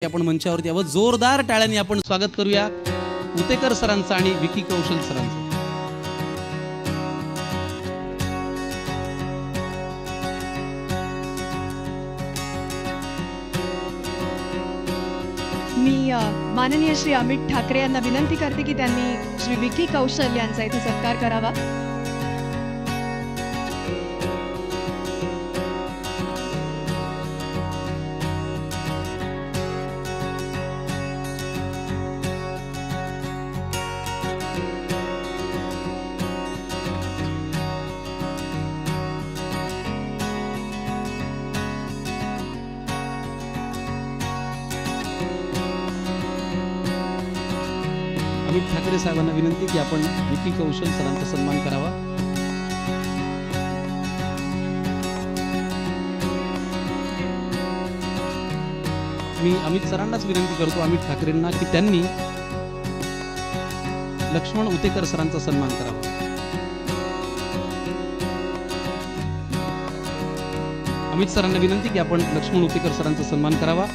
आपण मंचावरती यावं, जोरदार टाळ्यांनी आपण स्वागत करूया उतेकर सरांचं आणि विकी कौशल सरांचं. मी माननीय श्री अमित ठाकरे यांना विनंती करते की त्यांनी श्री विकी कौशल यांचा इथे सत्कार करावा. अमित ठाकरे साहेबांना विनंती की आपण विकी कौशल सरांचा सन्मान करावा. मी अमित सरांनाच विनंती करतो, अमित ठाकरेंना, की त्यांनी लक्ष्मण उतेकर सरांचा सन्मान करावा. अमित सरांना विनंती की आपण लक्ष्मण उतेकर सरांचा सन्मान करावा.